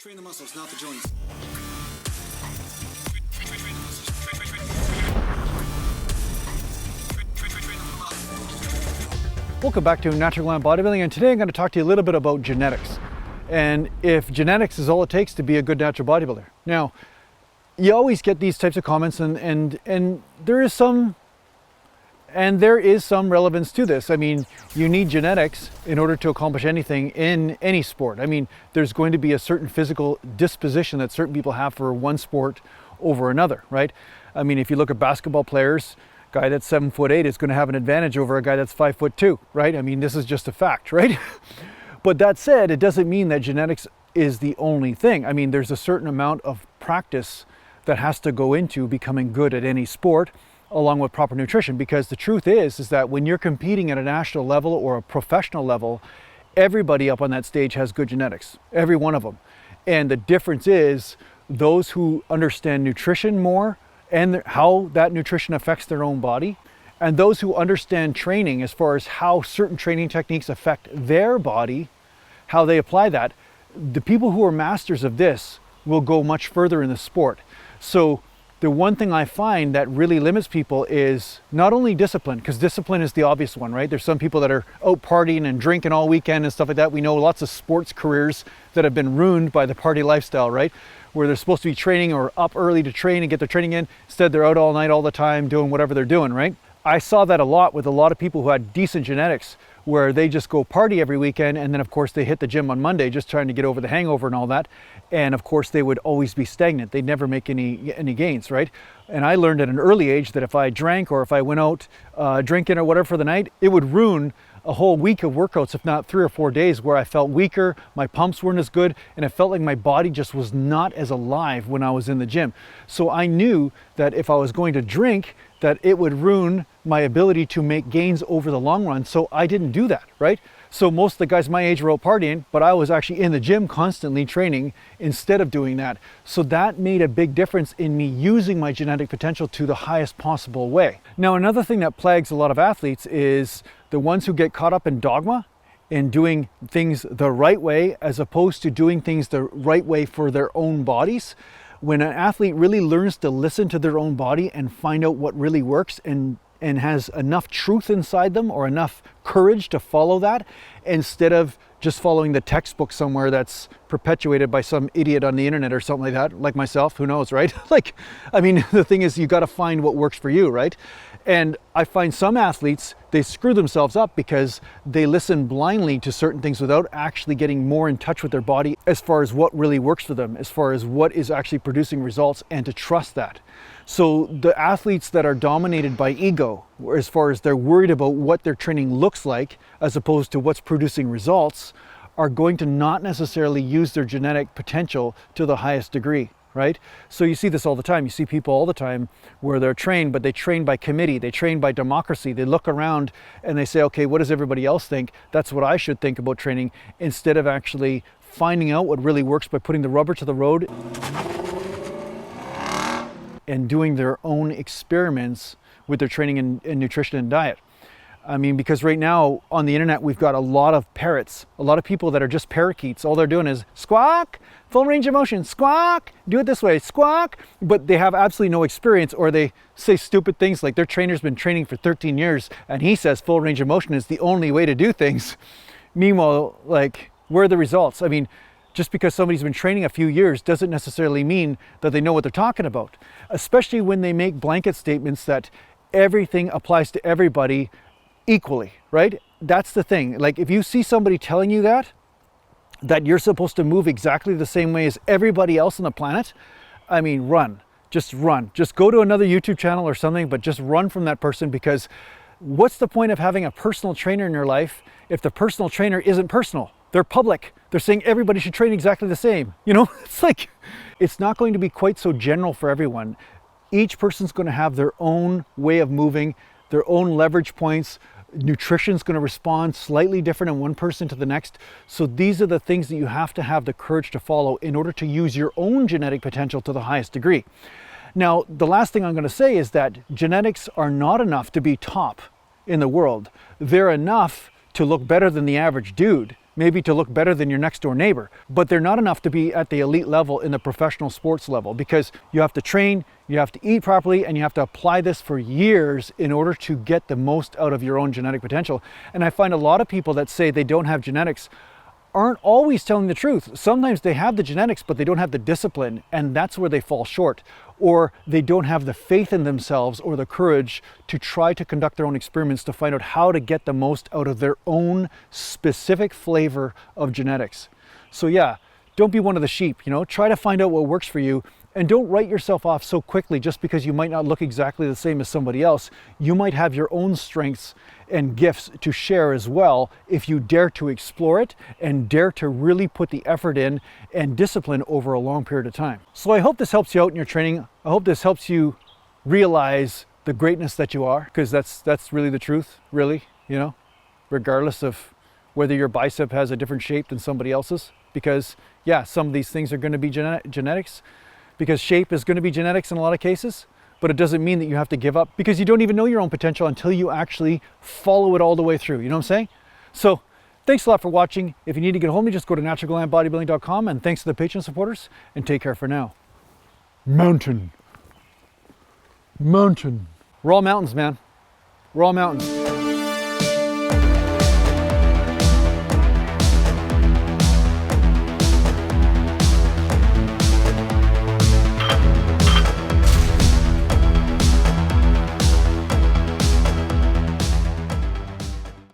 Train the muscles, not the joints. Welcome back to Natural Glam Bodybuilding, and today I'm going to talk to you a little bit about genetics and if genetics is all it takes to be a good natural bodybuilder. Now, you always get these types of comments and there is some relevance to this. I mean, you need genetics in order to accomplish anything in any sport. I mean, there's going to be a certain physical disposition that certain people have for one sport over another, right? I mean, if you look at basketball players, a guy that's 7'8" is going to have an advantage over a guy that's 5'2", right? I mean, this is just a fact, right? But that said, it doesn't mean that genetics is the only thing. I mean, there's a certain amount of practice that has to go into becoming good at any sport, along with proper nutrition, because the truth is that when you're competing at a national level or a professional level, everybody up on that stage has good genetics, every one of them. And the difference is those who understand nutrition more and how that nutrition affects their own body, and those who understand training as far as how certain training techniques affect their body, how they apply that, the people who are masters of this will go much further in the sport. So the one thing I find that really limits people is not only discipline, because discipline is the obvious one, right? There's some people that are out partying and drinking all weekend and stuff like that. We know lots of sports careers that have been ruined by the party lifestyle, right? Where they're supposed to be training or up early to train and get their training in. Instead, they're out all night, all the time, doing whatever they're doing, right? I saw that a lot with a lot of people who had decent genetics, where they just go party every weekend, and then of course they hit the gym on Monday just trying to get over the hangover and all that, and of course they would always be stagnant. They'd never make any gains, right? And I learned at an early age that if I drank or if I went out drinking or whatever for the night, it would ruin a whole week of workouts, if not 3 or 4 days, where I felt weaker, my pumps weren't as good, and it felt like my body just was not as alive when I was in the gym. So I knew that if I was going to drink, that it would ruin my ability to make gains over the long run. So I didn't do that, right? So most of the guys my age were out partying, but I was actually in the gym constantly training instead of doing that. So that made a big difference in me using my genetic potential to the highest possible way. Now, another thing that plagues a lot of athletes is the ones who get caught up in dogma, in doing things the right way as opposed to doing things the right way for their own bodies. When an athlete really learns to listen to their own body and find out what really works and has enough truth inside them or enough courage to follow that, instead of just following the textbook somewhere that's perpetuated by some idiot on the internet or something like that, like myself, who knows, right? Like, I mean, the thing is, you got to find what works for you, right? And I find some athletes, they screw themselves up because they listen blindly to certain things without actually getting more in touch with their body as far as what really works for them, as far as what is actually producing results, and to trust that. So the athletes that are dominated by ego, as far as they're worried about what their training looks like as opposed to what's producing results, are going to not necessarily use their genetic potential to the highest degree, right? So you see this all the time. You see people all the time where they're trained, but they train by committee, they train by democracy. They look around and they say, okay, what does everybody else think? That's what I should think about training, instead of actually finding out what really works by putting the rubber to the road and doing their own experiments with their training and nutrition and diet. I mean, because right now on the internet, we've got a lot of parrots, a lot of people that are just parakeets. All they're doing is squawk, full range of motion, squawk, do it this way, squawk, but they have absolutely no experience, or they say stupid things like their trainer's been training for 13 years and he says full range of motion is the only way to do things. Meanwhile, like, where are the results? I mean, just because somebody's been training a few years doesn't necessarily mean that they know what they're talking about, especially when they make blanket statements that everything applies to everybody equally, right? That's the thing. Like, if you see somebody telling you that you're supposed to move exactly the same way as everybody else on the planet, I mean, run. Just run. Just go to another YouTube channel or something, but just run from that person, because what's the point of having a personal trainer in your life if the personal trainer isn't personal? They're public. They're saying everybody should train exactly the same. You know, it's like, it's not going to be quite so general for everyone. Each person's going to have their own way of moving, their own leverage points. Nutrition's going to respond slightly different in one person to the next. So these are the things that you have to have the courage to follow in order to use your own genetic potential to the highest degree. Now, the last thing I'm going to say is that genetics are not enough to be top in the world. They're enough to look better than the average dude. maybe to look better than your next door neighbor, but they're not enough to be at the elite level in the professional sports level, because you have to train, you have to eat properly, and you have to apply this for years in order to get the most out of your own genetic potential. And I find a lot of people that say they don't have genetics aren't always telling the truth. Sometimes they have the genetics, but they don't have the discipline, and that's where they fall short. Or they don't have the faith in themselves or the courage to try to conduct their own experiments to find out how to get the most out of their own specific flavor of genetics. So yeah, don't be one of the sheep, you know, try to find out what works for you, and don't write yourself off so quickly just because you might not look exactly the same as somebody else. You might have your own strengths and gifts to share as well if you dare to explore it and dare to really put the effort in and discipline over a long period of time. So I hope this helps you out in your training. I hope this helps you realize the greatness that you are, because that's really the truth, really, you know, regardless of whether your bicep has a different shape than somebody else's. Because yeah, some of these things are going to be genetics, because shape is going to be genetics in a lot of cases. But it doesn't mean that you have to give up, because you don't even know your own potential until you actually follow it all the way through. You know what I'm saying? So thanks a lot for watching. If you need to get hold of me, just go to naturalglambodybuilding.com, and thanks to the Patreon supporters, and take care for now. Mountain. We're all mountains, man. We're all mountains.